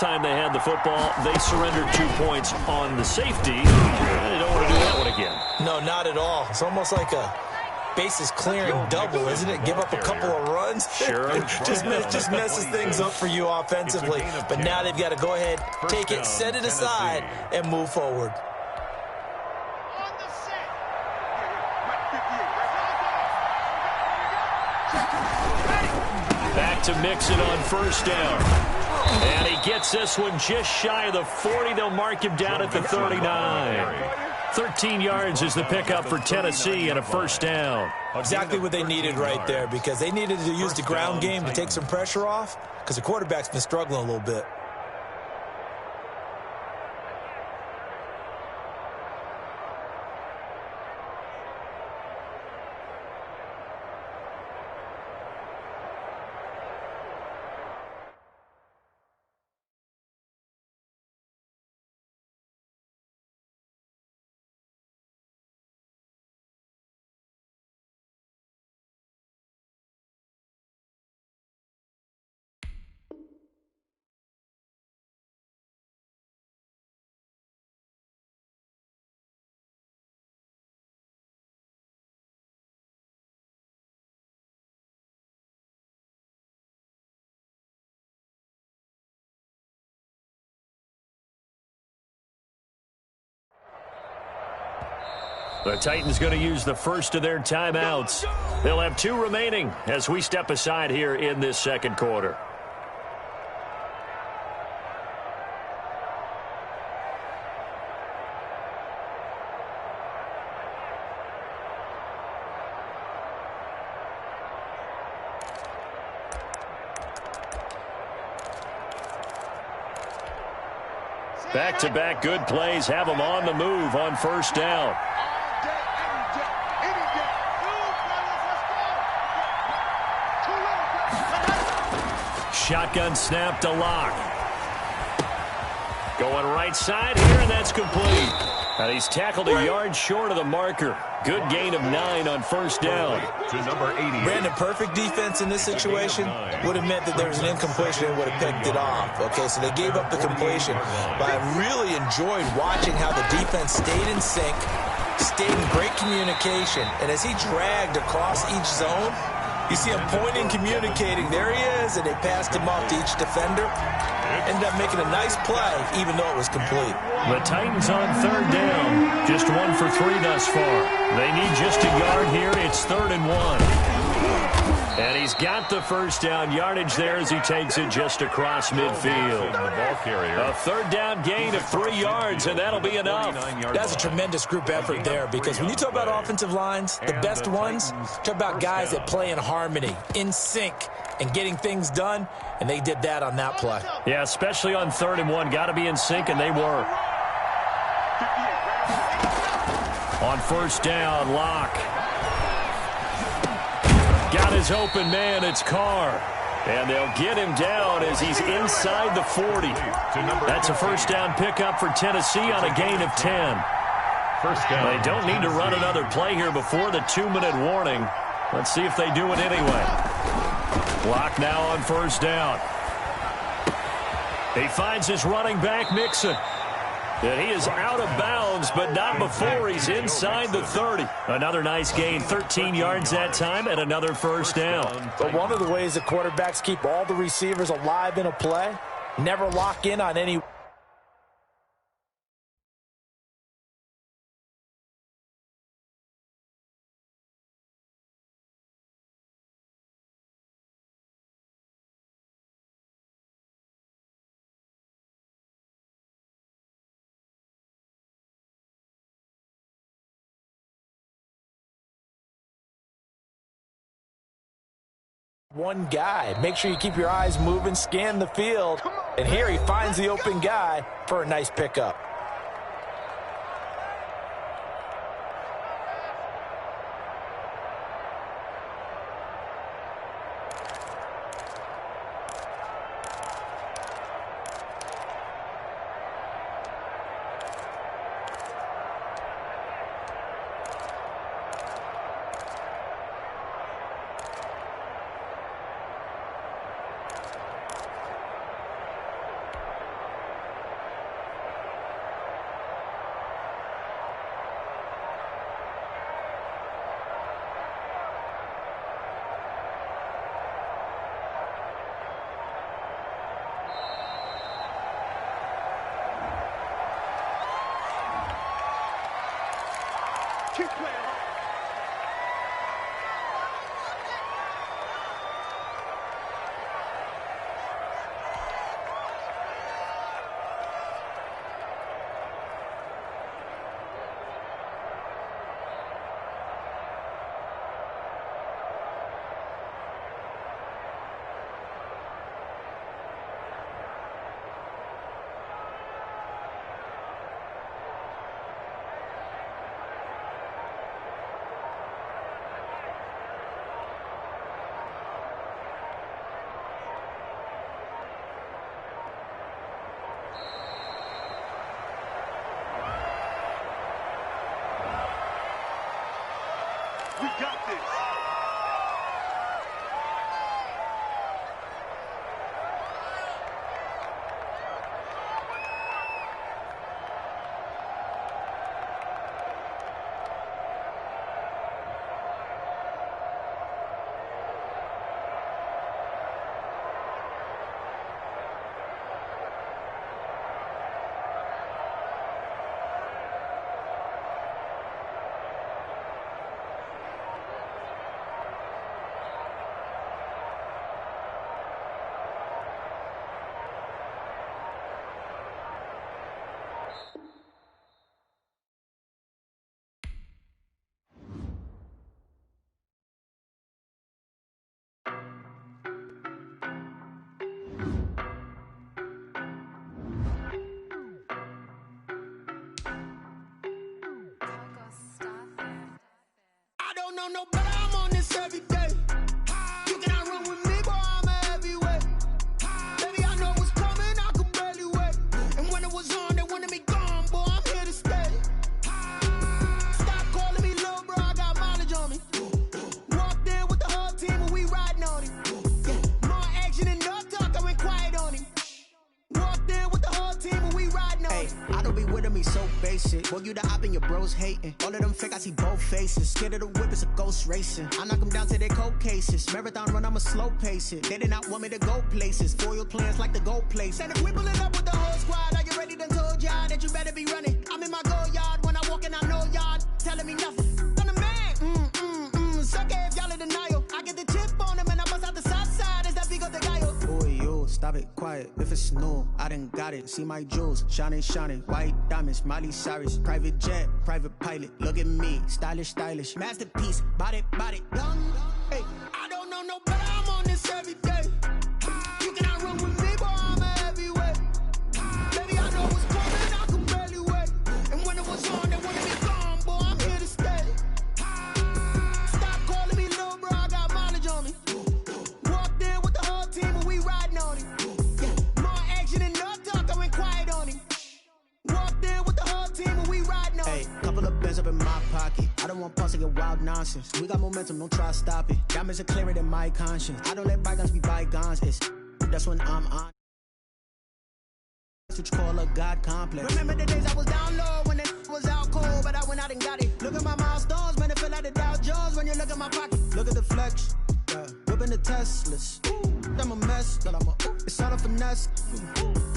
last time they had the football, they surrendered 2 points on the safety. They don't want to do that one again. No, not at all. It's almost like a bases clearing double, isn't it? Give up a couple of runs. Sure. just messes things up for you offensively. But now they've got to go ahead, take it, set it aside, and move forward. Back to mix it on first down. And he gets this one just shy of the 40. They'll mark him down at the 39. 13 yards is the pickup for Tennessee and a first down. Exactly what they needed right there, because they needed to use the ground game to take some pressure off, because the quarterback's been struggling a little bit. The Titans going to use the first of their timeouts. They'll have 2 remaining as we step aside here in this second quarter. Back-to-back good plays have them on the move on first down. Shotgun snap to Locke. Going right side here, and that's complete. And he's tackled a yard short of the marker. Good gain of 9 on first down. To number 80. Brandon, perfect defense in this situation would have meant that there was an incompletion and would have picked it off. Okay, so they gave up the completion. But I really enjoyed watching how the defense stayed in sync, stayed in great communication. And as he dragged across each zone, you see him pointing, communicating. There he is, and they passed him off to each defender. Ended up making a nice play, even though it was complete. The Titans on third down. Just 1 for 3 thus far. They need just a yard here. It's 3rd and 1. And he's got the first down yardage there as he takes it just across midfield. A third down gain of 3 yards, and that'll be enough. That's a tremendous group effort there, because when you talk about offensive lines, the best ones, talk about guys that play in harmony, in sync, and getting things done, and they did that on that play. Yeah, especially on 3rd and 1. Got to be in sync, and they were. On first down, Locke. Got his open man, it's Carr. And they'll get him down as he's inside the 40. That's a first down pickup for Tennessee on a gain of 10. First down. They don't need to run another play here before the 2-minute warning. Let's see if they do it anyway. Locke now on first down. He finds his running back, Mixon. And he is out of bounds, but not before he's inside the 30. Another nice gain, 13 yards that time, and another first down. But one of the ways the quarterbacks keep all the receivers alive in a play, never lock in on any. One guy. Make sure you keep your eyes moving, scan the field, and here he finds the open guy for a nice pickup. We got this. No, but I'm on this every day. You cannot run with me, boy, I'm a heavyweight. Baby, I know what's coming, I could barely wait. And when it was on, they wanted me gone, boy, I'm here to stay. Stop calling me little bro, I got mileage on me. Walked in with the whole team and we riding on him. Yeah, more action and no talk, I went quiet on him. Walked in with the whole team and we riding on him. I don't be with him, he's so basic. Boy, you the op and your bros hating. All of them fake, I see both faces. Scared of the whip, it's a ghost racing. I knock them down to their cold cases. Marathon run, I'ma slow pace it. They did not want me to go places. Foil plans like the gold place. And if we pulling up with the whole squad, are you ready? Done told y'all that you better be running. I'm in my go yard when I walk in, I know y'all telling me nothing. I'm the man, suck it if y'all in denial. I get the chip on them and I bust out the south side. Is that big of the guy? Boy, yo, stop it, quiet. If it's new, I done got it. See my jewels, shining, shining. White diamonds, Miley Cyrus. Private jet, private pilot. Look at me, stylish, stylish. Masterpiece, body, young. Hey, I don't know no better, I'm on this every day. You cannot run with me, boy, I'm a heavyweight. Baby, I know what's coming, I could barely wait. And when it was on, they wanted me gone, boy, I'm here to stay. Stop calling me little bro, I got mileage on me. Walked in with the whole team and we riding on him. Yeah, more action and no talk, I went quiet on him. Walked in with the whole team and we riding on him. Hey, couple of bands up in my pocket. I don't want pause to get wild nonsense. We got momentum, don't try to stop it. Diamonds are clearer than my conscience. I don't let bygones be bygones. That's when I'm on. That's what you call a God complex. Remember the days I was down low when it was out cold, but I went out and got it. Look at my milestones, man, it feel like the Dow Jones when you look at my pocket. Look at the flex, yeah. Whipping the Teslas. I'm a mess, but I'm a it's all a finesse.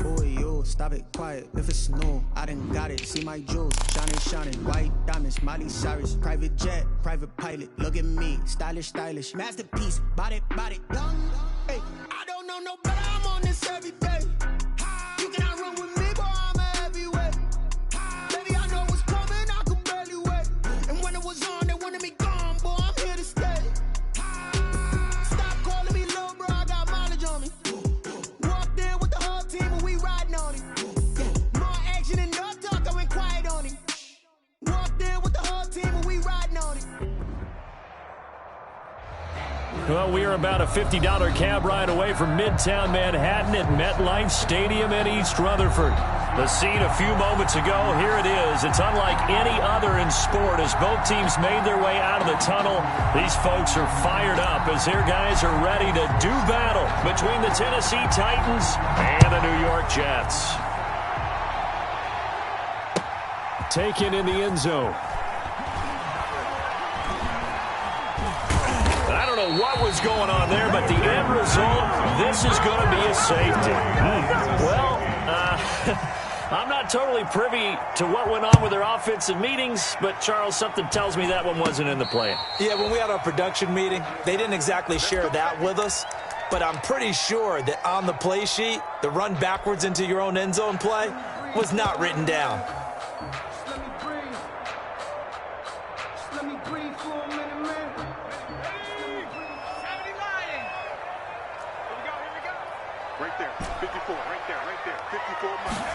Boy, yo, stop it, quiet. If it's new, I done got it. See my jewels, shining, shining. White diamonds, Miley Cyrus. Private jet, private pilot. Look at me, stylish, stylish. Masterpiece, body, young. Hey, I don't know no better, I'm on this every day. You cannot run with me, boy, I'm a heavyweight. Baby, I know what's coming, I could barely wait. And when it was on, they wanted me gone, boy, I'm here to stay. Stop calling me little bro, I got mileage on me. Walked in with the whole team and we riding on him. Yeah, more action and no talk, I went quiet on him. Walked in with the whole team and we riding on him. Well, we are about a $50 cab ride away from Midtown Manhattan at MetLife Stadium in East Rutherford. The scene a few moments ago, here it is. It's unlike any other in sport as both teams made their way out of the tunnel. These folks are fired up as their guys are ready to do battle between the Tennessee Titans and the New York Jets. Taken in the end zone. I don't know what was going on there, but the end result, this is going to be a safety. Well, I'm not totally privy to what went on with their offensive meetings, but, Charles, something tells me that one wasn't in the plan. Yeah, when we had our production meeting, they didn't exactly share that with us, but I'm pretty sure that on the play sheet, the run backwards into your own end zone play was not written down. Let me breathe for a minute, man. Right there, 54, right there, 54 miles.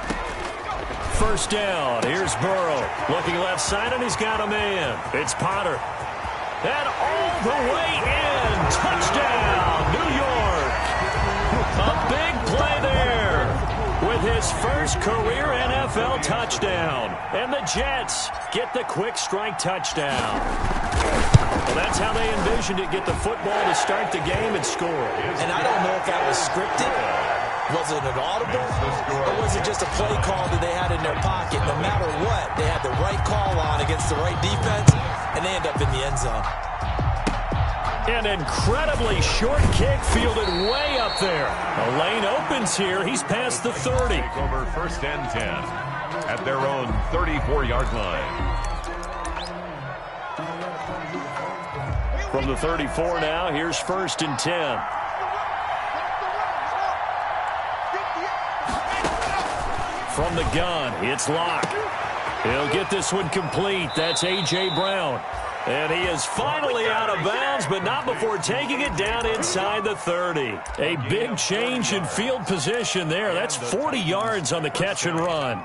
First down. Here's Burrow. Looking left side, and he's got a man. It's Potter. And all the way in. Touchdown, New York. A big play there with his first career NFL touchdown. And the Jets get the quick strike touchdown. Well, that's how they envisioned it, get the football to start the game and score. And I don't know if that was scripted. Was it an audible? Or was it just a play call that they had in their pocket? No matter what, they had the right call on against the right defense, and they end up in the end zone. An incredibly short kick fielded way up there. A lane opens here. He's past the 30. Over first and 10 at their own 34-yard line. From the 34 now, here's first and 10. From the gun, it's Locke. He'll get this one complete. That's A.J. Brown. And he is finally out of bounds, but not before taking it down inside the 30. A big change in field position there. That's 40 yards on the catch and run.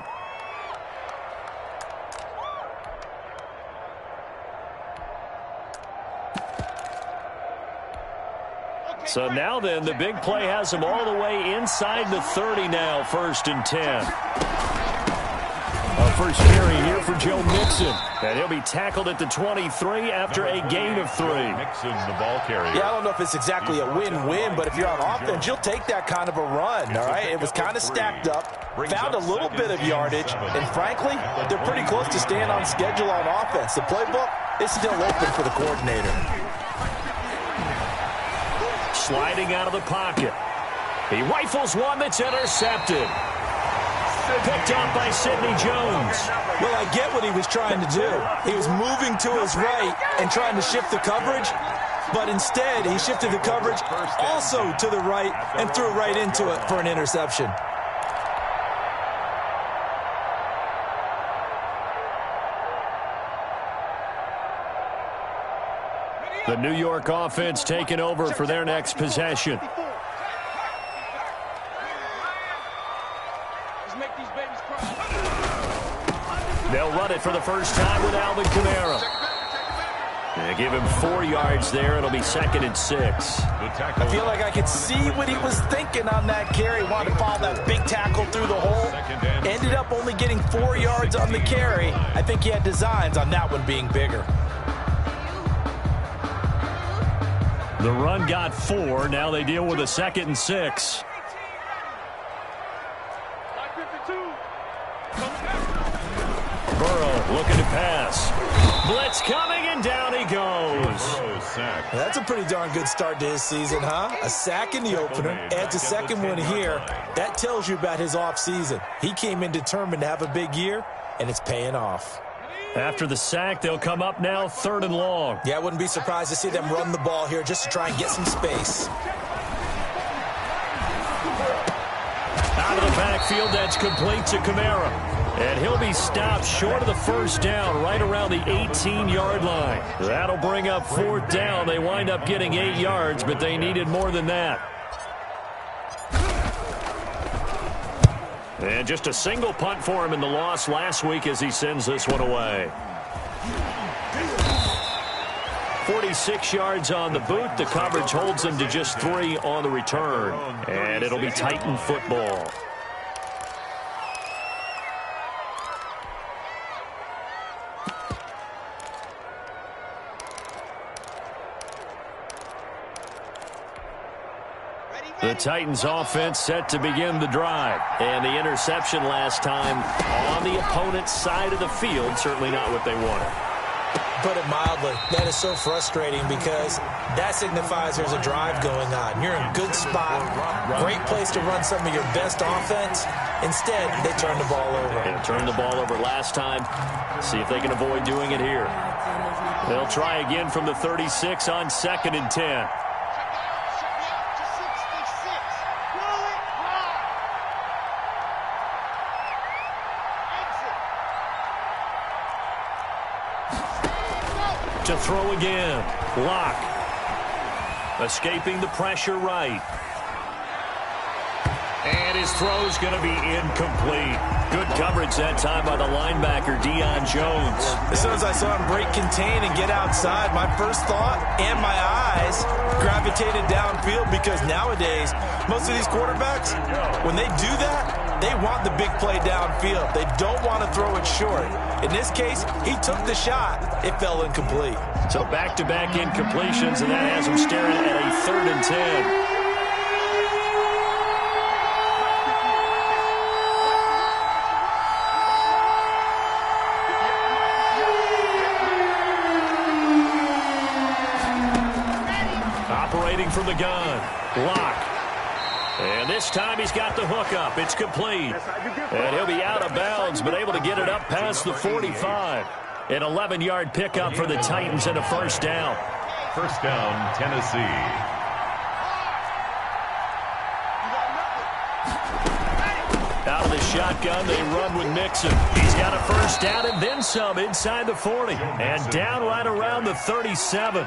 So now then, the big play has him all the way inside the 30 now, first and 10. First carry here for Joe Mixon. And he'll be tackled at the 23 after a gain of 3. Mixon, the ball carrier. Yeah, I don't know if it's exactly a win-win, but if you're on offense, you'll take that kind of a run, all right? It was kind of stacked up, found a little bit of yardage, and frankly, they're pretty close to staying on schedule on offense. The playbook is still open for the coordinator. Sliding out of the pocket. He rifles one that's intercepted. Picked up by Sidney Jones. Well, I get what he was trying to do. He was moving to his right and trying to shift the coverage, but instead he shifted the coverage also to the right and threw right into it for an interception. The New York offense taking over for their next possession. They'll run it for the first time with Alvin Kamara. They give him 4 yards there. It'll be 2nd and 6. I feel like I could see what he was thinking on that carry. Wanted to follow that big tackle through the hole. Ended up only getting 4 yards on the carry. I think he had designs on that one being bigger. The run got 4. Now they deal with a 2nd and 6. Burrow looking to pass. Blitz coming, and down he goes. That's a pretty darn good start to his season, huh? A sack in the opener, adds a second one here. That tells you about his offseason. He came in determined to have a big year, and it's paying off. After the sack, they'll come up now 3rd and long. Yeah, I wouldn't be surprised to see them run the ball here just to try and get some space. Out of the backfield, that's complete to Kamara. And he'll be stopped short of the first down, right around the 18-yard line. That'll bring up 4th down. They wind up getting 8 yards, but they needed more than that. And just a single punt for him in the loss last week as he sends this one away. 46 yards on the boot. The coverage holds him to just 3 on the return. And it'll be Titan football. The Titans offense set to begin the drive. And the interception last time on the opponent's side of the field. Certainly not what they wanted. put it mildly. That is so frustrating because that signifies there's a drive going on. You're in a good spot, great place to run some of your best offense. Instead, they turn the ball over. Yeah, turned the ball over last time. See if they can avoid doing it here. They'll try again from the 36 on 2nd and 10. To throw again. Locke. Escaping the pressure right. And his throw's going to be incomplete. Good coverage that time by the linebacker, Deion Jones. As soon as I saw him break contain and get outside, my first thought and my eyes gravitated downfield because nowadays, most of these quarterbacks, when they do that, they want the big play downfield. They don't want to throw it short. In this case, he took the shot. It fell incomplete. So back-to-back incompletions, and that has him staring at a 3rd and 10. Operating from the gun. Locke. And this time he's got the hook up. It's complete. And he'll be out of bounds, but able to get it up past the 45. An 11-yard pickup for the Titans and a first down. First down, Tennessee. Out of the shotgun, they run with Mixon. He's got a first down and then some inside the 40. And down right around the 37.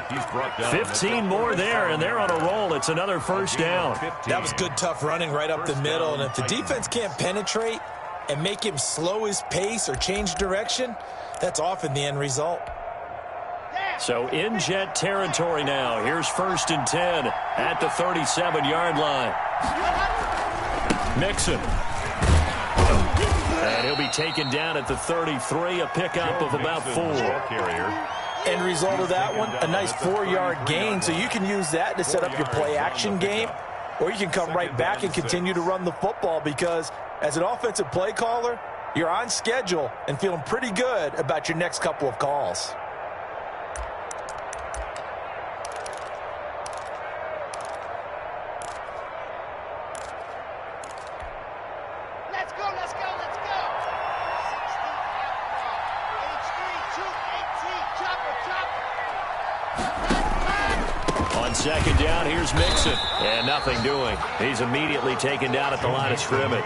15 more there, and they're on a roll. It's another first down. That was good, tough running right up the middle. And if the defense can't penetrate and make him slow his pace or change direction, that's often the end result. So in Jet territory now. Here's 1st and 10 at the 37-yard line. Mixon. And he'll be taken down at the 33, a pickup of about 4. End result of that one, a nice 4-yard gain, so you can use that to set up your play-action game, or you can come right back and continue to run the football because as an offensive play caller, you're on schedule and feeling pretty good about your next couple of calls. On 2nd down, here's Mixon. And nothing doing. He's immediately taken down at the line of scrimmage.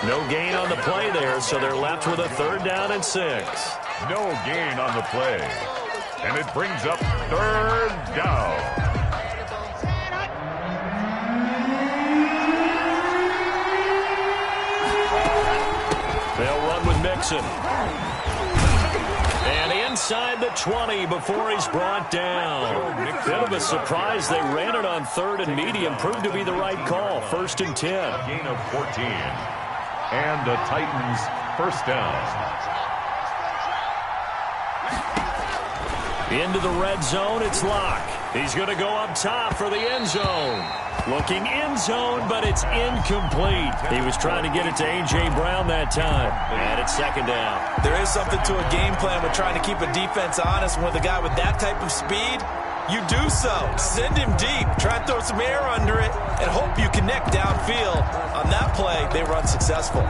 No gain on the play there, so they're left with a 3rd down and 6. No gain on the play. And it brings up 3rd down. They'll run with Mixon. And inside the 20 before he's brought down. Bit of a surprise. They ran it on 3rd and medium. Proved to be the right call. 1st and 10. Gain of 14. And the Titans first down. Into the red zone, it's Locke. He's going to go up top for the end zone. Looking end zone, but it's incomplete. He was trying to get it to A.J. Brown that time. And it's 2nd down. There is something to a game plan with trying to keep a defense honest. With a guy with that type of speed, you do so. Send him deep. Try to throw some air under it and hope you connect downfield. On that play, they run successful.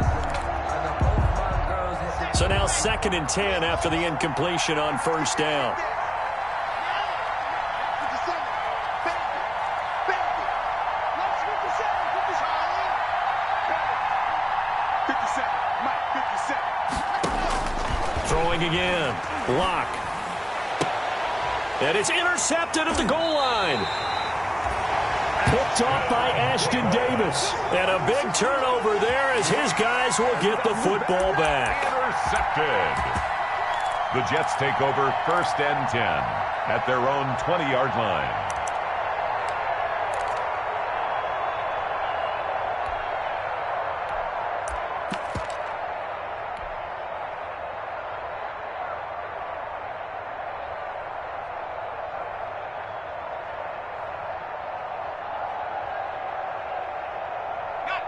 So now 2nd and 10 after the incompletion on 1st down. Throwing again. Locke. And it's intercepted at the goal line. Picked off by Ashton Davis. And a big turnover there as his guys will get the football back. Intercepted. The Jets take over 1st and 10 at their own 20-yard line.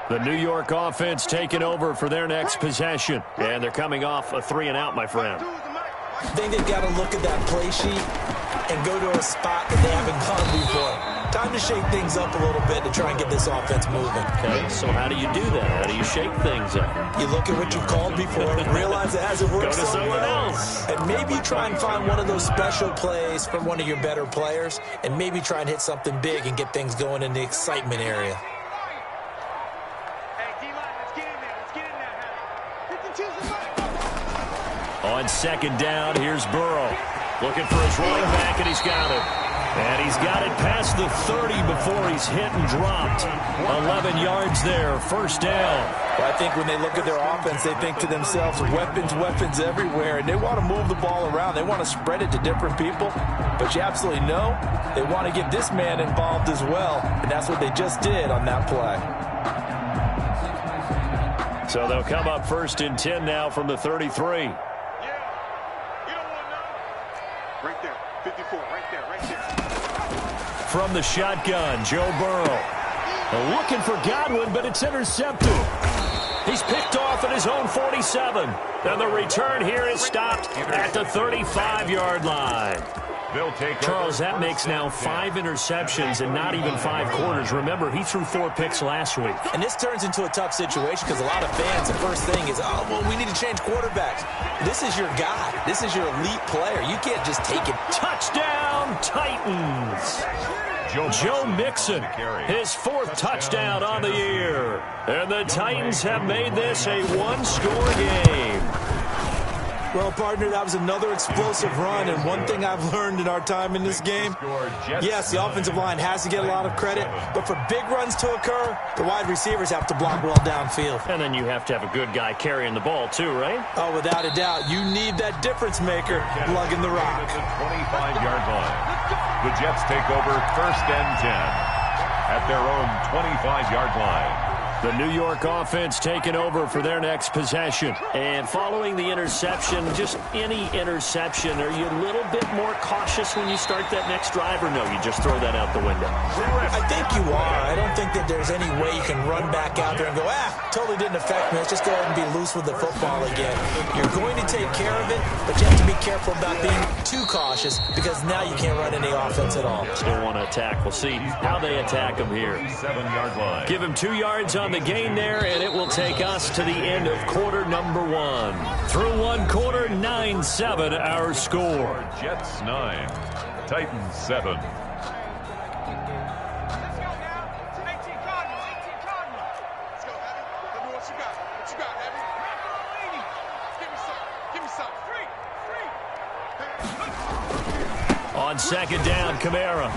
The New York offense taking over for their next possession. And they're coming off a 3-and-out, my friend. I think they've got to look at that play sheet and go to a spot that they haven't gone before. Time to shake things up a little bit to try and get this offense moving. Okay, so how do you do that? How do you shake things up? You look at what you've called before, realize it hasn't worked Go to so someone well, else. and maybe try and find one of those special plays from one of your better players, and maybe try and hit something big and get things going in the excitement area. Hey, D-line, let's get in there. Let's get in there, Harry. On second down, here's Burrow. Looking for his running back, and he's got it. And he's got it past the 30 before he's hit and dropped. 11 yards there, first down. Well, I think when they look at their offense, they think to themselves, weapons, weapons everywhere, and they want to move the ball around. They want to spread it to different people, but you absolutely know they want to get this man involved as well, and that's what they just did on that play. So they'll come up first and 10 now from the 33. Yeah. You don't want to know. Right there. 54. Right there. Right there. From the shotgun, Joe Burrow. Looking for Godwin, but it's intercepted. He's picked off at his own 47. And the return here is stopped at the 35-yard line. They'll take Charles, that makes now 5 interceptions and not even 5 quarters. Remember, he threw 4 picks last week. And this turns into a tough situation because a lot of fans, the first thing is, oh, well, we need to change quarterbacks. This is your guy. This is your elite player. You can't just take it. Touchdown, Titans. Joe Mixon, his 4th touchdown on the year. And the Titans have made this a one-score game. Well, partner, that was another explosive run, and one thing I've learned in our time in this game, yes, the offensive line has to get a lot of credit, but for big runs to occur, the wide receivers have to block well downfield. And then you have to have a good guy carrying the ball, too, right? Oh, without a doubt. You need that difference maker lugging the rock. At the 25-yard line. The Jets take over first and 10 at their own 25-yard line. The New York offense taking over for their next possession. And following the interception, just any interception, are you a little bit more cautious when you start that next drive, or no, you just throw that out the window? I think you are. I don't think that there's any way you can run back out there and go, totally didn't affect me. Let's just go ahead and be loose with the football again. You're going to take care of it, but you have to be careful about being too cautious because now you can't run any offense at all. Still want to attack. We'll see how they attack him here. 7-yard line. Give him 2 yards on the gain there, and it will take us to the end of quarter number 1. Through one quarter, 9-7 our score. Jets 9, Titans 7. Let's go now. 18 Cardinals. 18 Cardinals. Let's go, Heavy. Tell me what you got. What you got, Heavy? Give me some. Give me some. Free. On second down, Kamara.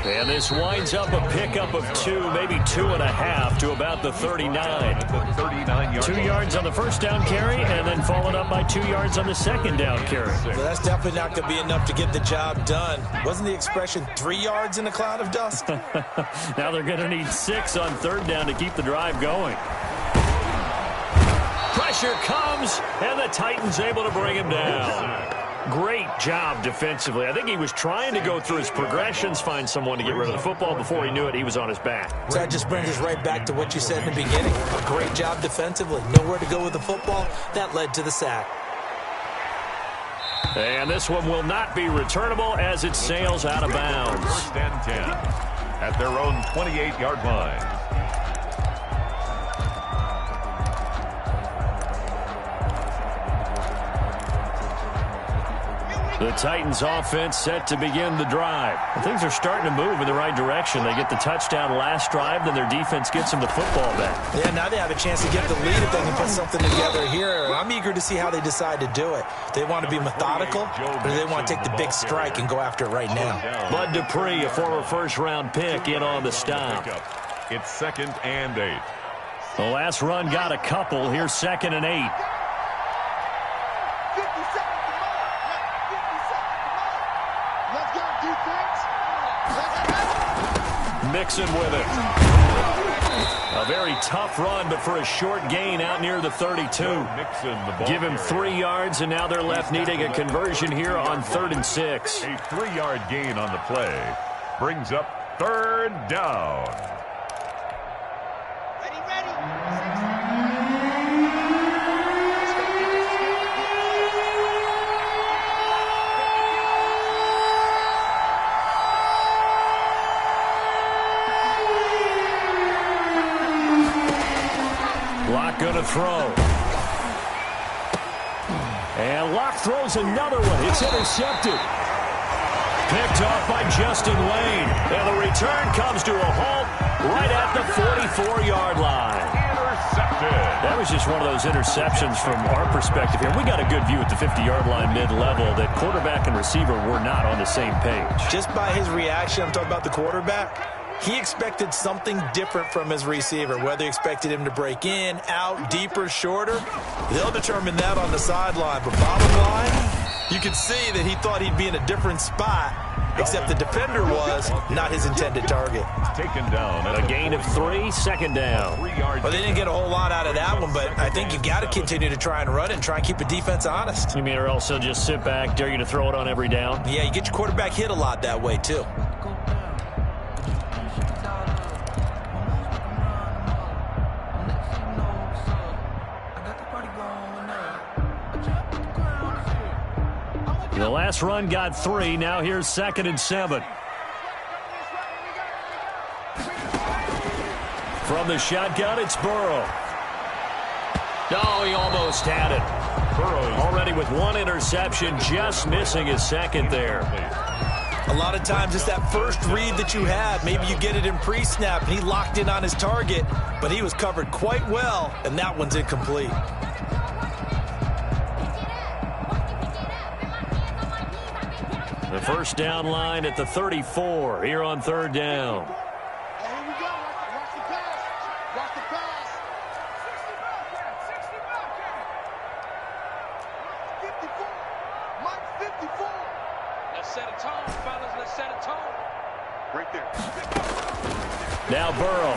And this winds up a pickup of 2, maybe 2.5 to about the 39. At the 39-yard 2 yards on the first down carry, and then followed up by 2 yards on the second down carry. Well, that's definitely not going to be enough to get the job done. Wasn't the expression 3 yards in a cloud of dust? Now they're going to need 6 on third down to keep the drive going. Pressure comes, and the Titans able to bring him down. Great job defensively. I think he was trying to go through his progressions, find someone to get rid of the football. Before he knew it, he was on his back. So that just brings us right back to what you said in the beginning. A great job defensively. Nowhere to go with the football. That led to the sack. And this one will not be returnable as it sails out of bounds. First and 10 at their own 28-yard line. The Titans offense set to begin the drive. Things are starting to move in the right direction. They get the touchdown last drive, then their defense gets them the football back. Yeah, now they have a chance to get the lead if they can put something together here. I'm eager to see how they decide to do it. They want to be methodical, or do they want to take the big strike and go after it right now? Bud Dupree, a former first-round pick, in on the stop. It's 2nd and 8. The last run got a couple. Here's 2nd and 8. 50 seconds. Let's go, defense. Mixon with it. A very tough run, but for a short gain out near the 32. Give him 3 yards, and now they're left needing a conversion here on 3rd and 6. A 3-yard gain on the play brings up 3rd down. Locke going to throw. And Locke throws another one. It's intercepted. Picked off by Justin Lane. And the return comes to a halt right at the 44-yard line. Intercepted. That was just one of those interceptions from our perspective here. We got a good view at the 50-yard line mid-level that quarterback and receiver were not on the same page. Just by his reaction, I'm talking about the quarterback, he expected something different from his receiver. Whether he expected him to break in, out, deeper, shorter, they'll determine that on the sideline. But bottom line, you can see that he thought he'd be in a different spot, except the defender was not his intended target. Taken down. A gain of 3, second down. Well, they didn't get a whole lot out of that one, but I think you've got to continue to try and run it and try and keep the defense honest. You mean or else they'll just sit back, dare you to throw it on every down? Yeah, you get your quarterback hit a lot that way, too. The last run got 3. Now here's 2nd and 7. From the shotgun, it's Burrow. Oh, he almost had it. Burrow already with 1 interception, just missing his 2nd there. A lot of times it's that first read that you had. Maybe you get it in pre-snap, and he locked in on his target, but he was covered quite well, and that one's incomplete. The first down line at the 34 here on 3rd down. Here we go. Watch the pass. Watch the pass. 54. Mike 54. Let's set a tone, fellas. Let's set a tone. Right there. Now Burrow.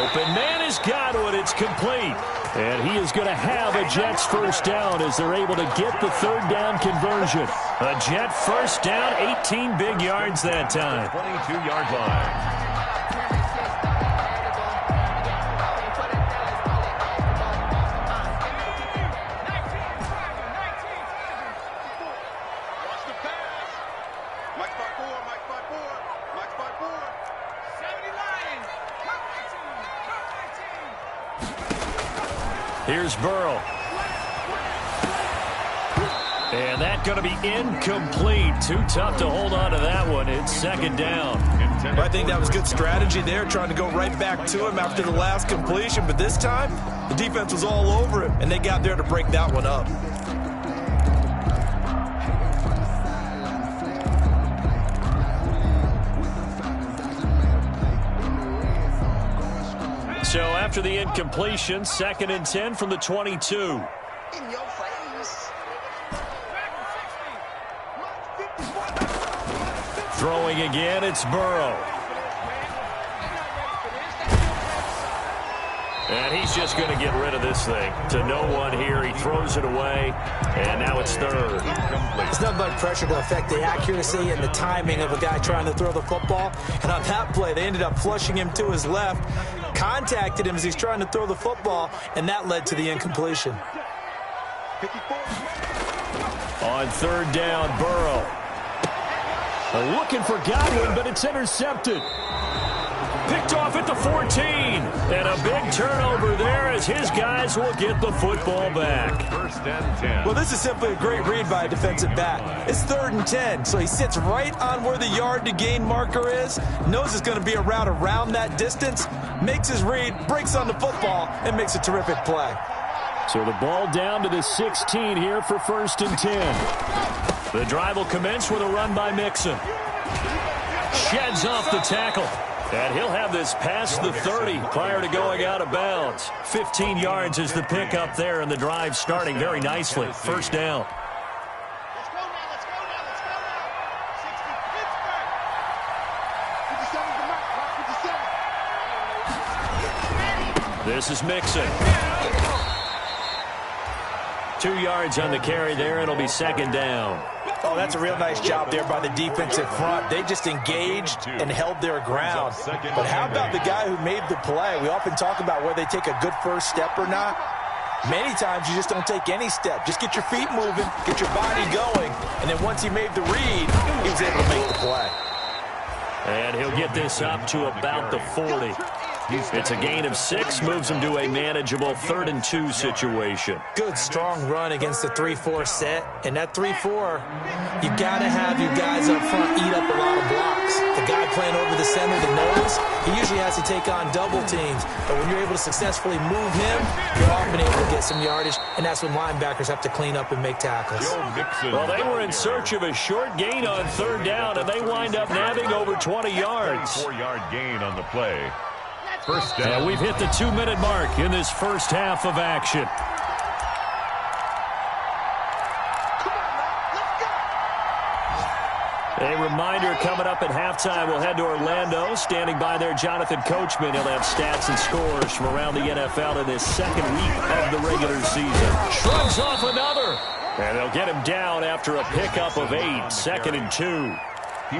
Open man has got one. It's complete. And he is going to have a Jets first down as they're able to get the 3rd down conversion. A Jet first down, 18 big yards that time. 22-yard line. Here's Burrow. And that's going to be incomplete. Too tough to hold on to that one. It's 2nd down. I think that was good strategy there, trying to go right back to him after the last completion. But this time, the defense was all over him, and they got there to break that one up. So after the incompletion, 2nd and 10 from the 22. In your face. Throwing again, it's Burrow. And he's just going to get rid of this thing. To no one here. He throws it away, and now it's 3rd. It's nothing but pressure to affect the accuracy and the timing of a guy trying to throw the football. And on that play, they ended up flushing him to his left, contacted him as he's trying to throw the football, and that led to the incompletion. On 3rd down, Burrow. Looking for Godwin, but it's intercepted. Picked off at the 14. And a big turnover there as his guys will get the football back. 1st and 10. Well, this is simply a great read by a defensive back. It's 3rd and 10, so he sits right on where the yard-to-gain marker is, knows it's going to be a route around that distance, makes his read, breaks on the football, and makes a terrific play. So the ball down to the 16 here for 1st and 10. The drive will commence with a run by Mixon. Sheds off the tackle. And he'll have this past the 30 prior to going out of bounds. 15 yards is the pickup there, and the drive starting very nicely. 1st down. Let's go now. Let's go now. Let's go now. 60 Pittsburgh. 57's the mark. Watch 57. This is Mixon. 2 yards on the carry there. It'll be 2nd down. Oh, that's a real nice job there by the defensive front. They just engaged and held their ground. But how about the guy who made the play? We often talk about whether they take a good first step or not. Many times you just don't take any step. Just get your feet moving, get your body going, and then once he made the read, he was able to make the play. And he'll get this up to about the 40. It's a gain of 6, moves them to a manageable 3rd and 2 situation. Good, strong run against the 3-4 set. And that 3-4, you got to have your guys up front eat up a lot of blocks. The guy playing over the center, the nose, he usually has to take on double teams. But when you're able to successfully move him, you're often able to get some yardage, and that's when linebackers have to clean up and make tackles. Well, they were in search of a short gain on 3rd down, and they wind up nabbing over 20 yards. 4-yard gain on the play. First down. And we've hit the 2-minute mark in this first half of action. A reminder coming up at halftime, we'll head to Orlando. Standing by there, Jonathan Coachman. He'll have stats and scores from around the NFL in this second week of the regular season. Shrugs off another. And they'll get him down after a pickup of 8, 2nd and 2.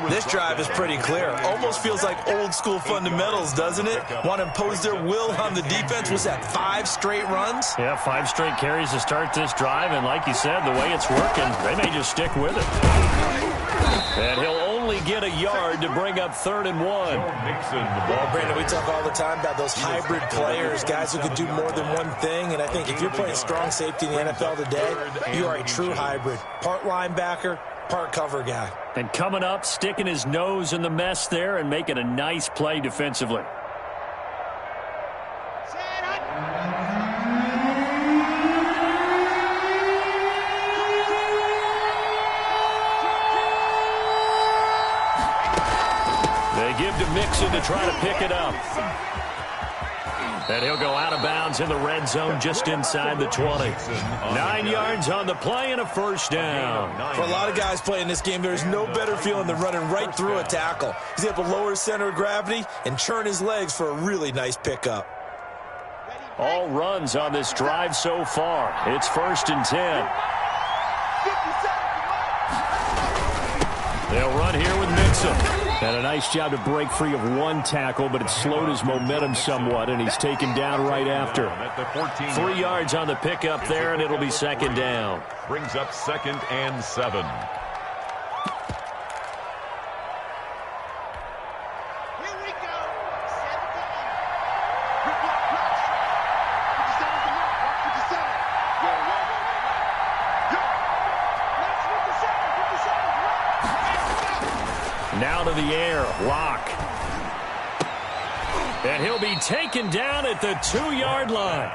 This drive is pretty clear. Almost feels like old school fundamentals, doesn't it? Want to impose their will on the defense. Was that 5 straight runs? Yeah, 5 straight carries to start this drive. And like you said, the way it's working, they may just stick with it. And he'll only get a yard to bring up 3rd and 1. Brandon, we talk all the time about those hybrid players, guys who can do more than one thing. And I think if you're playing strong safety in the NFL today, you are a true hybrid. Part linebacker, part cover guy. And coming up, sticking his nose in the mess there and making a nice play defensively. They give to Mixon to try to pick it up. And he'll go out of bounds in the red zone just inside the 20. 9 yards on the play and a first down. For a lot of guys playing this game, there's no better feeling than running right through a tackle. He's able to lower his center of gravity and churn his legs for a really nice pickup. All runs on this drive so far. It's 1st and 10. They'll run here with Mixon. And a nice job to break free of 1 tackle, but it slowed his momentum somewhat, and he's taken down right after. 3 yards on the pickup there, and it'll be 2nd down. Brings up 2nd and 7. Now to the air, Locke. And he'll be taken down at the 2-yard line.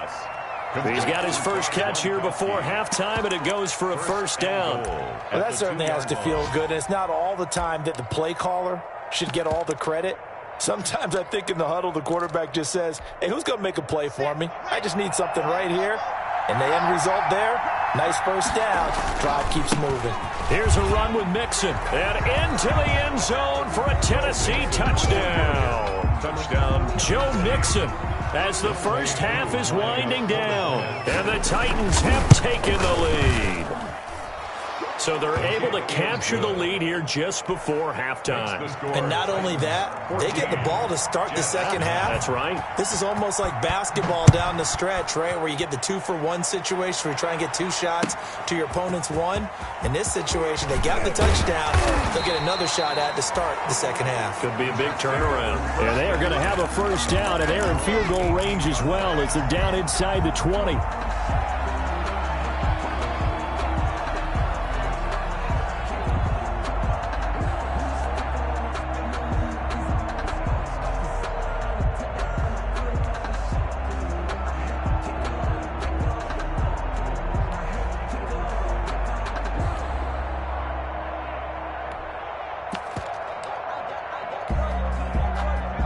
He's got his first catch here before halftime, and it goes for a first down. Well, that certainly has to feel good, and it's not all the time that the play caller should get all the credit. Sometimes I think in the huddle, the quarterback just says, hey, who's going to make a play for me? I just need something right here. And the end result there, nice first down. Drive keeps moving. Here's a run with Mixon. And into the end zone for a Tennessee touchdown. Touchdown. Joe Mixon as the first half is winding down. And the Titans have taken the lead. So they're able to capture the lead here just before halftime. And not only that, they get the ball to start the second half. That's right. This is almost like basketball down the stretch, right, where you get the 2-for-1 situation where you try and get 2 shots to your opponent's 1. In this situation, they got the touchdown. They'll get another shot at to start the second half. Could be a big turnaround. And they are going to have a first down, and they're in field goal range as well as they're down inside the 20.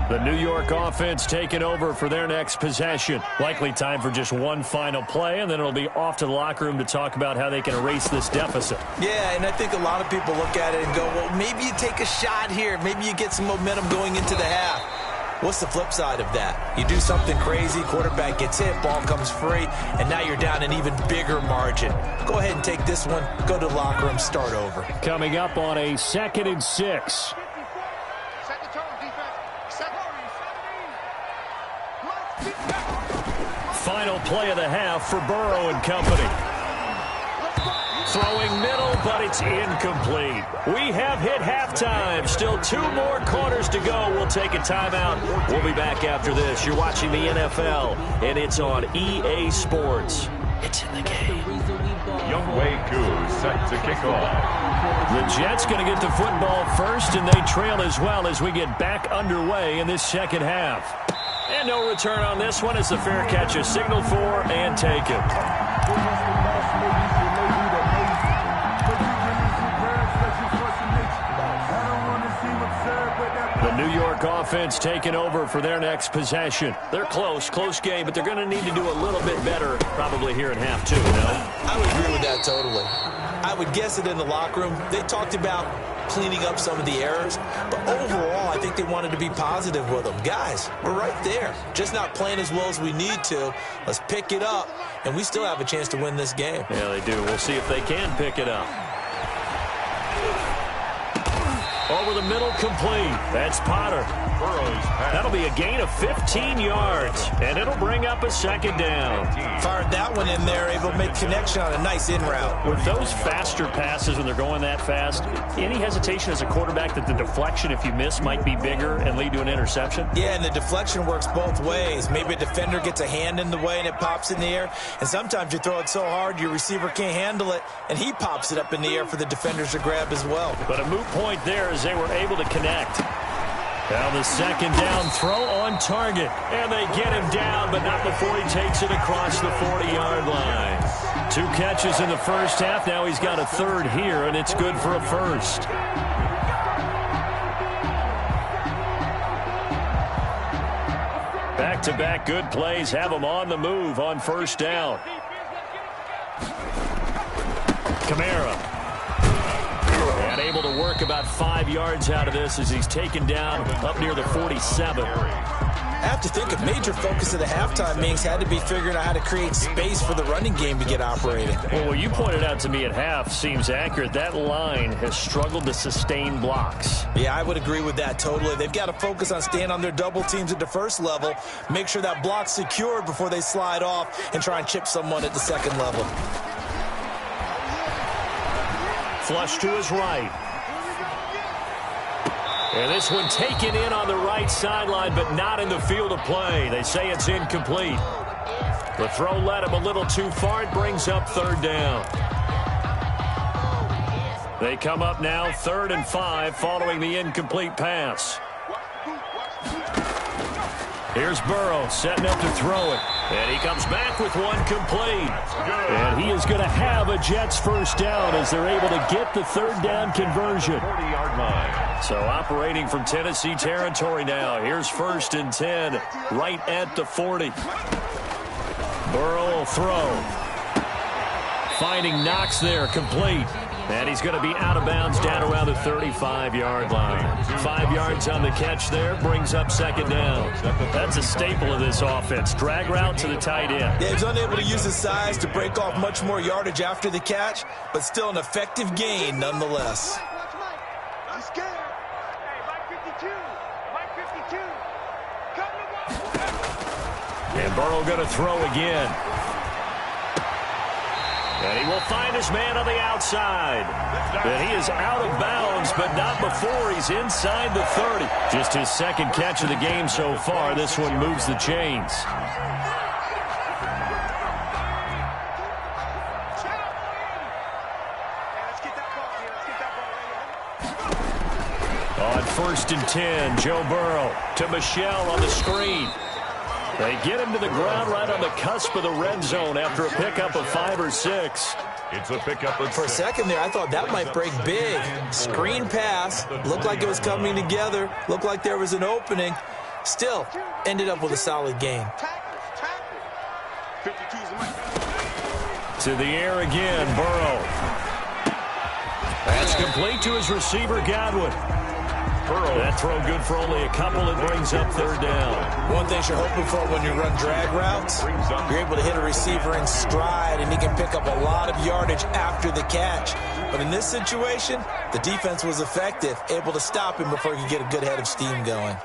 The New York offense taking over for their next possession. Likely time for just one final play, and then it'll be off to the locker room to talk about how they can erase this deficit. Yeah, and I think a lot of people look at it and go, well, maybe you take a shot here. Maybe you get some momentum going into the half. What's the flip side of that? You do something crazy, quarterback gets hit, ball comes free, and now you're down an even bigger margin. Go ahead and take this one, go to the locker room, start over. Coming up on a 2nd and 6. Final play of the half for Burrow and company. Throwing middle, but it's incomplete. We have hit halftime. Still 2 more quarters to go. We'll take a timeout. We'll be back after this. You're watching the NFL, and it's on EA Sports. It's in the game. Younghoe Koo set to kick off. The Jets going to get the football first, and they trail as well as we get back underway in this second half. And no return on this one as the fair catch is signaled for and taken. The New York offense taking over for their next possession. They're close game, but they're going to need to do a little bit better probably here in half 2, no? I would agree with that totally. I would guess that in the locker room, they talked about cleaning up some of the errors, but overall, I think they wanted to be positive with them. Guys, we're right there. Just not playing as well as we need to. Let's pick it up, and we still have a chance to win this game. Yeah, they do. We'll see if they can pick it up. Over the middle, complete. That's Potter. That'll be a gain of 15 yards, and it'll bring up a second down. Fired that one in there, able to make connection on a nice in route. With those faster passes when they're going that fast, any hesitation as a quarterback that the deflection, if you miss, might be bigger and lead to an interception? Yeah, and the deflection works both ways. Maybe a defender gets a hand in the way and it pops in the air, and sometimes you throw it so hard your receiver can't handle it, and he pops it up in the air for the defenders to grab as well. But a moot point there as they were able to connect. Now the second down throw on target. And they get him down, but not before he takes it across the 40-yard line. 2 catches in the first half. Now he's got a third here, and it's good for a first. Back-to-back good plays have him on the move on first down. Kamara. And able to work about 5 yards out of this as he's taken down up near the 47. I have to think a major focus of the halftime meetings had to be figuring out how to create space for the running game to get operating. Well, what you pointed out to me at half seems accurate. That line has struggled to sustain blocks. Yeah, I would agree with that totally. They've got to focus on staying on their double teams at the first level, make sure that block's secured before they slide off and try and chip someone at the second level. Flush to his right. And this one taken in on the right sideline, but not in the field of play. They say it's incomplete. The throw led him a little too far. It brings up third down. They come up now 3rd and 5 following the incomplete pass. Here's Burrow setting up to throw it. And he comes back with one complete. And he is going to have a Jets first down as they're able to get the third down conversion. 40-yard line. So operating from Tennessee territory now. Here's 1st and 10 right at the 40. Burrow will throw. Finding Knox there, complete. And he's going to be out of bounds down around the 35-yard line. 5 yards on the catch there, brings up second down. That's a staple of this offense. Drag route to the tight end. Yeah, he's unable to use his size to break off much more yardage after the catch, but still an effective gain nonetheless. I'm scared. Hey, Mike 52. Mike 52. Come to ball. And Burrow going to throw again. And he will find his man on the outside. And he is out of bounds, but not before he's inside the 30. Just his second catch of the game so far. This one moves the chains. On 1st and 10, Joe Burrow to Michelle on the screen. They get him to the ground right on the cusp of the red zone after a pickup of 5 or 6. It's a pickup of 6. For a second there, I thought that might break big. Screen pass. Looked like it was coming together. Looked like there was an opening. Still, ended up with a solid gain. To the air again, Burrow. That's complete to his receiver, Godwin. Burrow. That throw good for only a couple. It brings up third down. One thing you're hoping for when you run drag routes, you're able to hit a receiver in stride, and he can pick up a lot of yardage after the catch. But in this situation, the defense was effective, able to stop him before he could get a good head of steam going.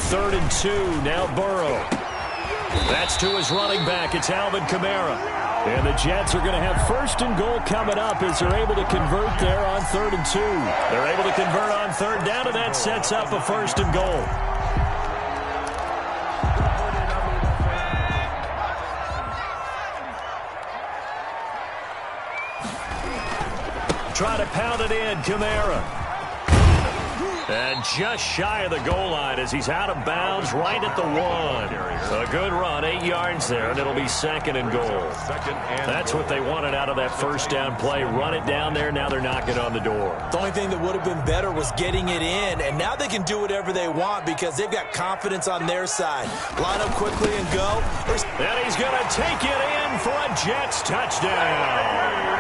3rd and 2. Now Burrow. That's to his running back. It's Alvin Kamara. And the Jets are going to have 1st and goal coming up as they're able to convert there on 3rd and 2. They're able to convert on 3rd down, and that sets up a 1st and goal. Try to pound it in, Kamara. And just shy of the goal line as he's out of bounds right at the 1. A good run, 8 yards there, and it'll be 2nd and goal. That's what they wanted out of that 1st down play. Run it down there. Now they're knocking on the door. The only thing that would have been better was getting it in, and now they can do whatever they want because they've got confidence on their side. Line up quickly and go. And he's going to take it in for a Jets touchdown.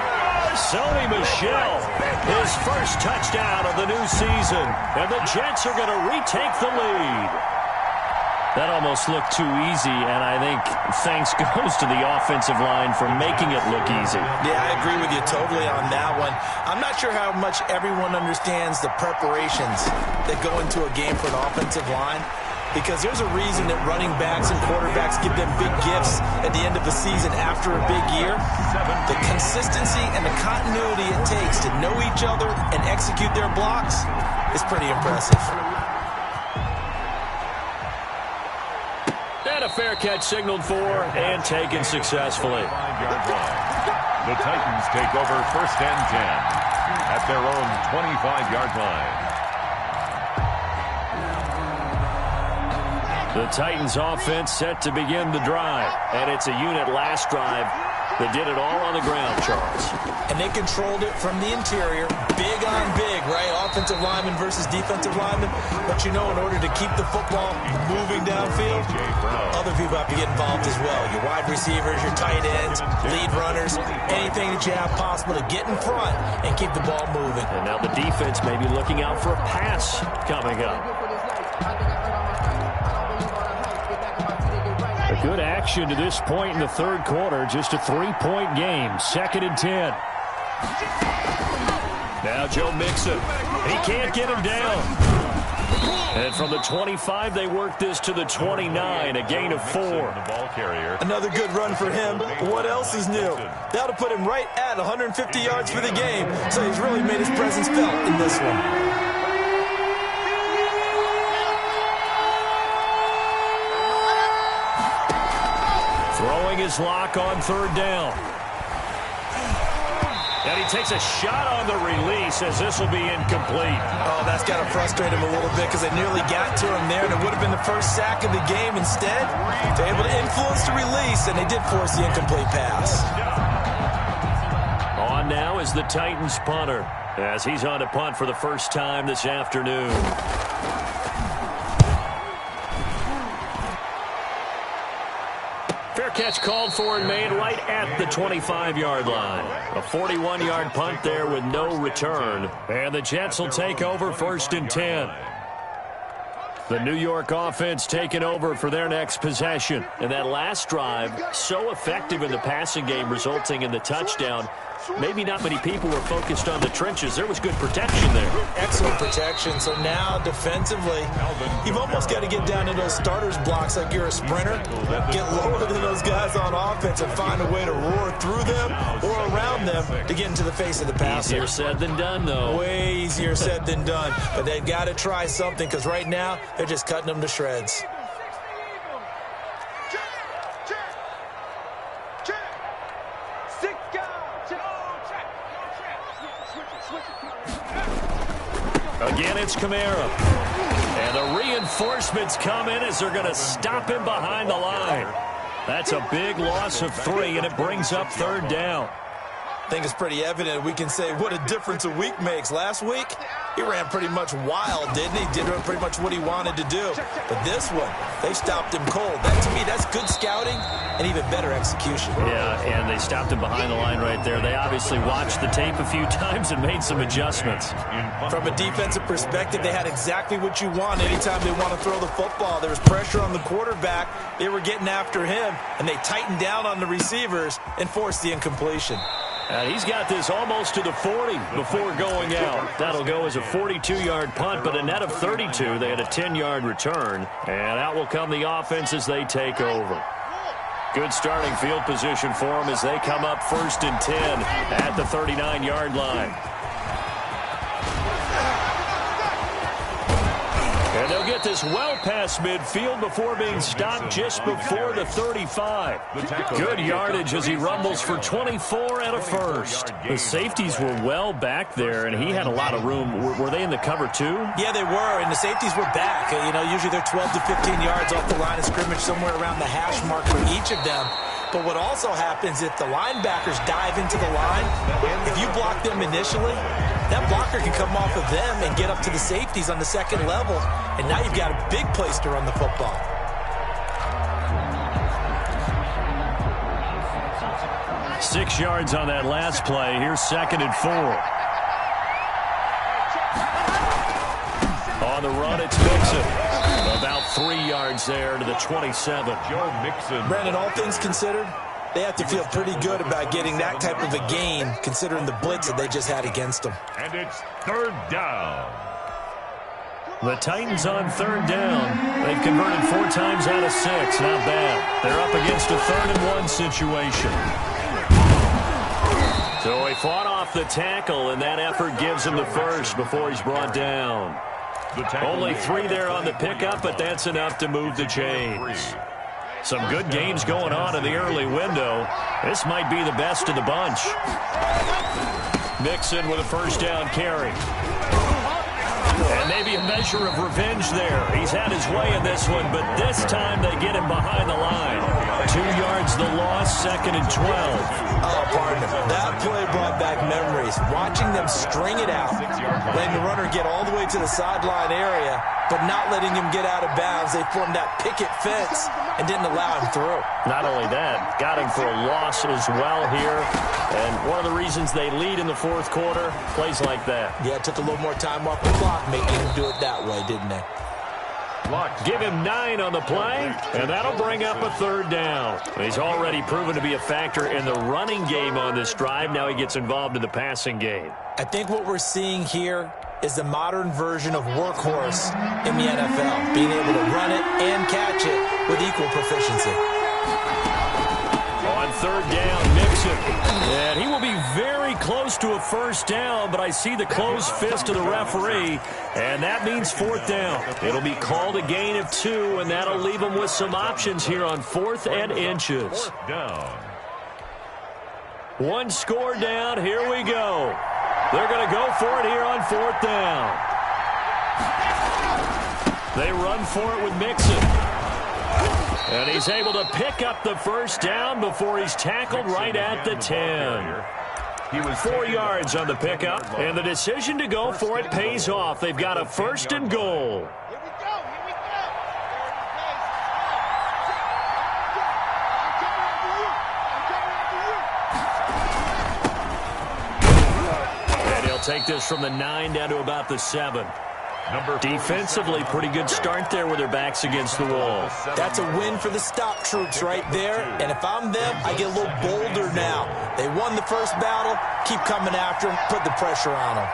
Sony Michel, his first touchdown of the new season. And the Jets are going to retake the lead. That almost looked too easy, and I think thanks goes to the offensive line for making it look easy. Yeah, I agree with you totally on that one. I'm not sure how much everyone understands the preparations that go into a game for an offensive line, because there's a reason that running backs and quarterbacks give them big gifts at the end of the season after a big year. The consistency and the continuity it takes to know each other and execute their blocks is pretty impressive. And a fair catch signaled for and taken successfully. The Titans take over 1st and 10 at their own 25-yard line. The Titans offense set to begin the drive. And it's a unit last drive that did it all on the ground, Charles. And they controlled it from the interior. Big on big, right? Offensive lineman versus defensive lineman. But you know, in order to keep the football moving downfield, other people have to get involved as well. Your wide receivers, your tight ends, lead runners, anything that you have possible to get in front and keep the ball moving. And now the defense may be looking out for a pass coming up. A good action to this point in the 3rd quarter. Just a 3-point game. 2nd and 10. Now Joe Mixon. He can't get him down. And from the 25, they work this to the 29. A gain of 4. Another good run for him. What else is new? That'll put him right at 150 yards for the game. So he's really made his presence felt in this one. Throwing his lock on 3rd down. And he takes a shot on the release as this will be incomplete. Oh, that's got to frustrate him a little bit because they nearly got to him there, and it would have been the first sack of the game. Instead, they're able to influence the release, and they did force the incomplete pass. On now is the Titans punter as he's on to punt for the first time this afternoon. Fair catch called for and made right at the 25-yard line. A 41-yard punt there with no return. And the Jets will take over 1st and 10. The New York offense taking over for their next possession. And that last drive, so effective in the passing game, resulting in the touchdown. Maybe not many people were focused on the trenches. There was good protection there. Excellent protection. So now defensively, you've almost got to get down to those starters blocks like you're a sprinter. Get lower than those guys on offense and find a way to roar through them or around them to get into the face of the passer. Easier said than done, though. Way easier said than done. But they've got to try something because right now they're just cutting them to shreds. Again, it's Kamara. And the reinforcements come in as they're going to stop him behind the line. That's a big loss of 3, and it brings up 3rd down. I think it's pretty evident. We can say what a difference a week makes. Last week, he ran pretty much wild, didn't he? Did pretty much what he wanted to do. But this one, they stopped him cold. That, to me, that's good scouting and even better execution. Yeah, and they stopped him behind the line right there. They obviously watched the tape a few times and made some adjustments. From a defensive perspective, they had exactly what you want anytime they want to throw the football. There was pressure on the quarterback. They were getting after him, and they tightened down on the receivers and forced the incompletion. And he's got this almost to the 40 before going out. That'll go as a 42-yard punt, but a net of 32. They had a 10-yard return. And out will come the offense as they take over. Good starting field position for them as they come up 1st and 10 at the 39-yard line. And they'll get this well past midfield before being stopped just before the 35. Good yardage as he rumbles for 24 and a first. The safeties were well back there, and he had a lot of room. Were they in the cover too? Yeah, they were, and the safeties were back. You know, usually they're 12 to 15 yards off the line of scrimmage, somewhere around the hash mark for each of them. But what also happens if the linebackers dive into the line, if you block them initially, that blocker can come off of them and get up to the safeties on the second level, and now you've got a big place to run the football. Six yards on that last play. Here's 2nd and 4. On the run, it's Mixon. About 3 yards there to the 27. Joe Mixon. Brandon, all things considered, they have to feel pretty good about getting that type of a gain, considering the blitz that they just had against them. And it's 3rd down. The Titans on 3rd down. They've converted 4 times out of 6. Not bad. They're up against a 3rd and 1 situation. So he fought off the tackle, and that effort gives him the first before he's brought down. Only 3 there on the pickup, but that's enough to move the chains. Some good games going on in the early window. This might be the best of the bunch. Mixon with a 1st down carry. And maybe a measure of revenge there. He's had his way in this one, but this time they get him behind the line. 2 yards the loss, 2nd and 12. Oh, partner, that play brought back memories. Watching them string it out, letting the runner get all the way to the sideline area, but not letting him get out of bounds. They formed that picket fence and didn't allow him through. Not only that, got him for a loss as well here. And one of the reasons they lead in the 4th quarter, plays like that. Yeah, it took a little more time off the clock making him do it that way, didn't they? Give him 9 on the play, and that'll bring up a 3rd down. He's already proven to be a factor in the running game on this drive. Now he gets involved in the passing game. I think what we're seeing here is the modern version of workhorse in the NFL, being able to run it and catch it with equal proficiency. On 3rd down, Mixon. And he will be very close to a 1st down, but I see the closed fist of the referee, and that means 4th down. It'll be called a gain of 2, and that'll leave them with some options here on 4th and inches. 4th down. 1 score down. Here we go. They're going to go for it here on 4th down. They run for it with Mixon. And he's able to pick up the 1st down before he's tackled right at the 10. He was 4 yards on the pickup, and the decision to go for it pays off. They've got a 1st and goal. And he'll take this from the 9 down to about the 7. Defensively, pretty good start there with their backs against the wall. That's a win for the stop troops right there. And if I'm them, I get a little bolder now. They won the first battle. Keep coming after them. Put the pressure on them.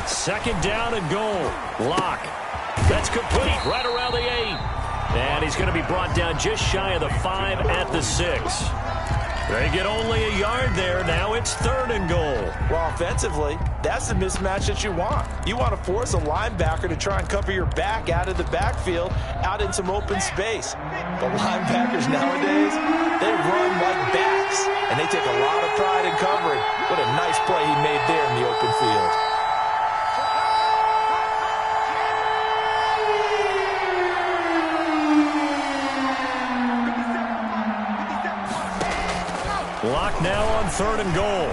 Second down and goal. Lock. That's complete right around the 8. And he's going to be brought down just shy of the 5 at the 6. They get only a yard there. Now it's 3rd and goal. Well, offensively, that's the mismatch that you want. You want to force a linebacker to try and cover your back out of the backfield, out in some open space. But linebackers nowadays, they run like backs, and they take a lot of pride in covering. What a nice play he made there in the open field. Lock now on 3rd and goal.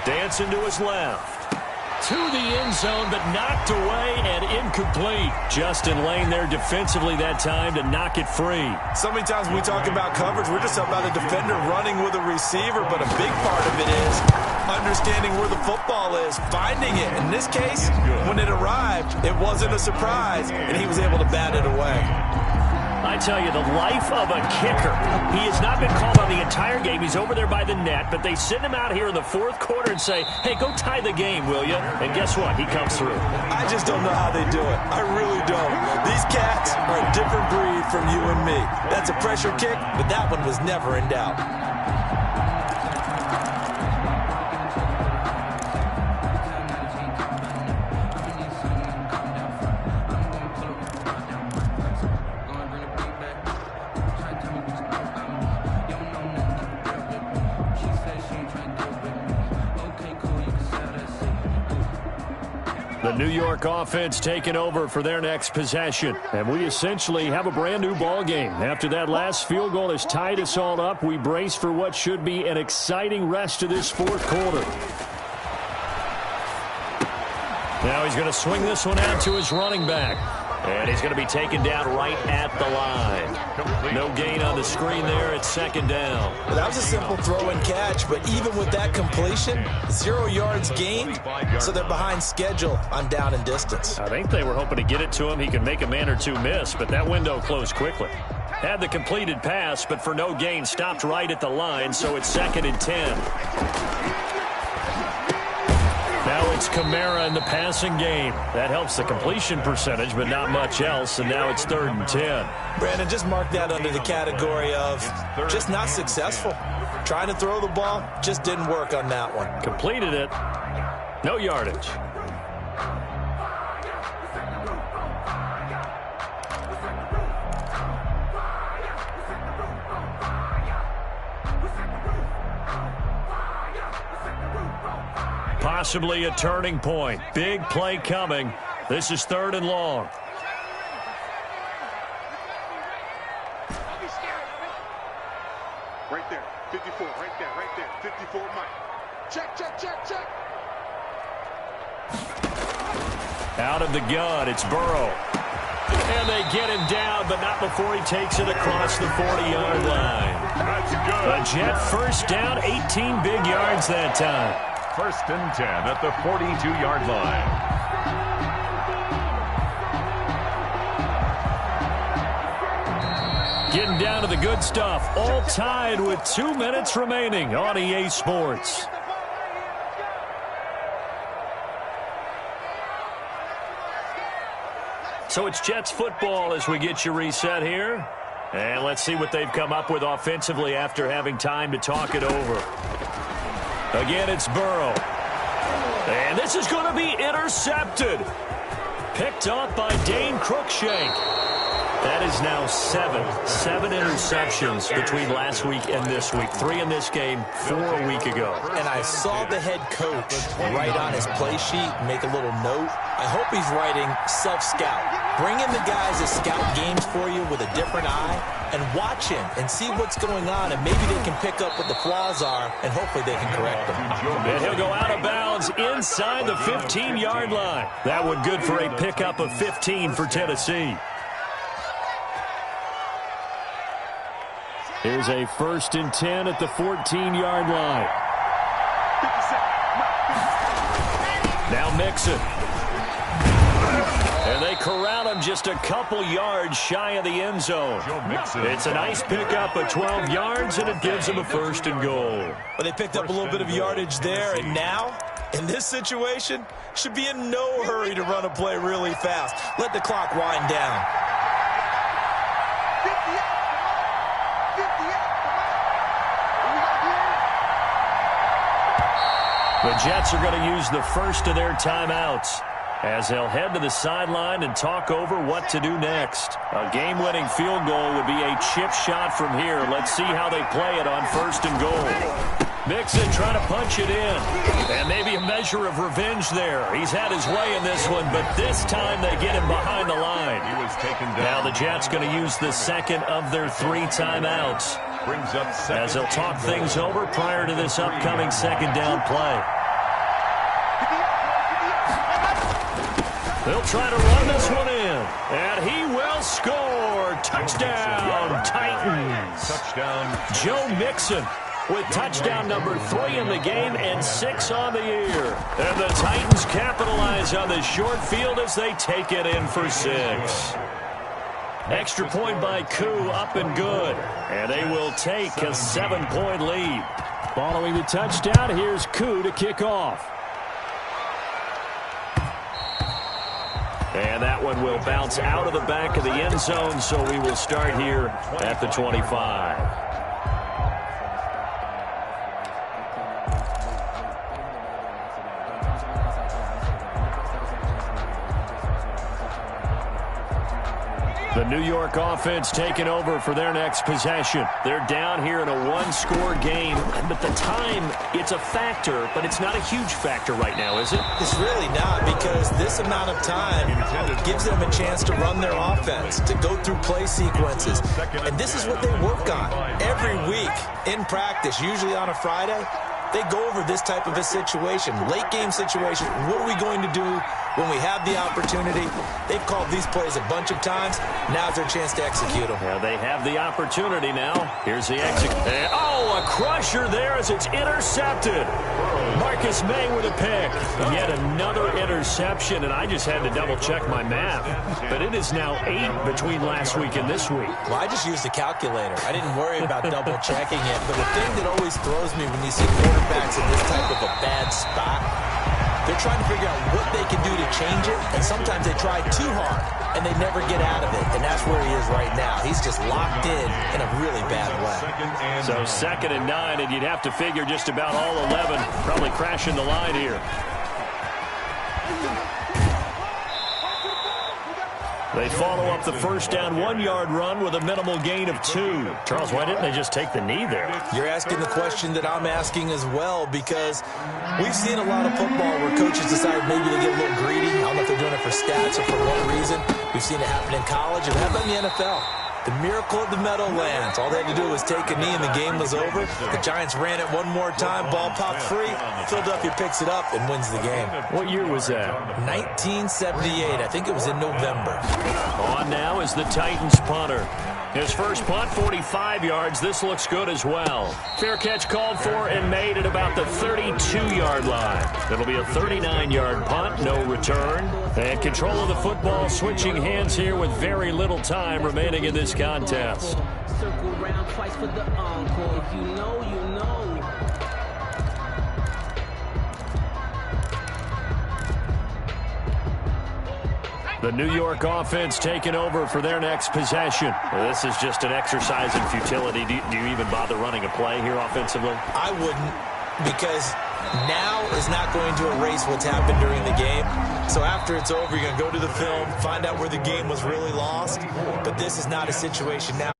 Dancing to his left. To the end zone, but knocked away and incomplete. Justin Lane there defensively that time to knock it free. So many times when we talk about coverage, we're just about a defender running with a receiver, but a big part of it is understanding where the football is, finding it. In this case, when it arrived, it wasn't a surprise, and he was able to bat it away. I tell you, the life of a kicker. He has not been called on the entire game. He's over there by the net, but they send him out here in the fourth quarter and say, hey, go tie the game, will you? And guess what? He comes through. I just don't know how they do it. I really don't. These cats are a different breed from you and me. That's a pressure kick, but that one was never in doubt. The New York offense taking over for their next possession. And we essentially have a brand new ball game. After that last field goal has tied us all up, we brace for what should be an exciting rest of this fourth quarter. Now he's going to swing this one out to his running back. And he's going to be taken down right at the line. No gain on the screen there at second down. Well, that was a simple throw and catch, but even with that completion, 0 yards gained, so they're behind schedule on down and distance. I think they were hoping to get it to him. He could make a man or two miss, but that window closed quickly. Had the completed pass, but for no gain, stopped right at the line, so it's 2nd and 10. Now it's Kamara in the passing game. That helps the completion percentage, but not much else, and now it's 3rd and 10. Brandon, just mark that under the category of just not successful. Trying to throw the ball, just didn't work on that one. Completed it. No yardage. Possibly a turning point. Big play coming. This is 3rd and long. Right there, 54, right there, 54, Mike. Check. Out of the gun, it's Burrow. And they get him down, but not before he takes it across the 40-yard line. That's good. A Jet first down, 18 big yards that time. 1st and 10 at the 42-yard line. Getting down to the good stuff. All tied with 2 minutes remaining on EA Sports. So it's Jets football as we get you reset here. And let's see what they've come up with offensively after having time to talk it over. Again, it's Burrow. And this is going to be intercepted. Picked off by Dane Cruikshank. That is now 7 interceptions between last week and this week. 3 in this game, 4 a week ago. And I saw the head coach write on his play sheet, make a little note. I hope he's writing self-scout. Bring in the guys that scout games for you with a different eye and watch him and see what's going on, and maybe they can pick up what the flaws are, and hopefully they can correct them. And he'll go out of bounds inside the 15-yard line. That one good for a pickup of 15 for Tennessee. Here's a 1st and 10 at the 14-yard line. Now Mixon. And they corral him just a couple yards shy of the end zone. It's a nice pickup of 12 yards, and it gives him a 1st and goal. But they picked up a little bit of yardage there, and now, in this situation, should be in no hurry to run a play really fast. Let the clock wind down. The Jets are going to use the first of their timeouts as they'll head to the sideline and talk over what to do next. A game-winning field goal would be a chip shot from here. Let's see how they play it on 1st and goal. Mixon trying to punch it in. And maybe a measure of revenge there. He's had his way in this one, but this time they get him behind the line. He was taken down. Now the Jets going to use the second of their 3 timeouts. Brings up As they'll talk things over prior to this upcoming 2nd down play. They'll try to run this one in. And he will score. Touchdown, Titans. Touchdown. Joe Mixon with touchdown number 3 in the game and 6 on the year. And the Titans capitalize on the short field as they take it in for 6. Extra point by Koo, up and good. And they will take a 7-point lead. Following the touchdown, here's Koo to kick off. And that one will bounce out of the back of the end zone, so we will start here at the 25. The New York offense taking over for their next possession. They're down here in a one-score game, but the time, it's a factor, but it's not a huge factor right now, is it? It's really not, because this amount of time gives them a chance to run their offense, to go through play sequences. And this is what they work on every week in practice, usually on a Friday. They go over this type of a situation, late game situation. What are we going to do when we have the opportunity? They've called these plays a bunch of times. Now's their chance to execute them. Yeah, they have the opportunity now. Here's the exit. Oh, a crusher there as it's intercepted. Marcus May with a pick. Yet another interception, and I just had to double-check my math. But it is now 8 between last week and this week. Well, I just used the calculator. I didn't worry about double-checking it. But the thing that always throws me when you see quarterbacks in this type of a bad spot, they're trying to figure out what they can do to change it, and sometimes they try too hard, and they never get out of it, and that's where he is right now. He's just locked in a really bad way. So 2nd and 9, and you'd have to figure just about all 11 probably crashing the line here. They follow up the first down 1-yard run with a minimal gain of 2. Charles, why didn't they just take the knee there? You're asking the question that I'm asking as well, because we've seen a lot of football where coaches decide maybe to get a little greedy. I don't know if they're doing it for stats or for what reason. We've seen it happen in college, and it happened in the NFL. The miracle of the Meadowlands. All they had to do was take a knee and the game was over. The Giants ran it one more time. Ball popped free. Philadelphia picks it up and wins the game. What year was that? 1978. I think it was in November. On now is the Titans punter. His first punt, 45 yards. This looks good as well. Fair catch called for and made at about the 32-yard line. It'll be a 39-yard punt, no return. And control of the football switching hands here with very little time remaining in this contest. Circle round twice for the encore. If you know, you know. The New York offense taking over for their next possession. Well, this is just an exercise in futility. Do you even bother running a play here offensively? I wouldn't, because now is not going to erase what's happened during the game. So after it's over, you're going to go to the film, find out where the game was really lost. But this is not a situation now.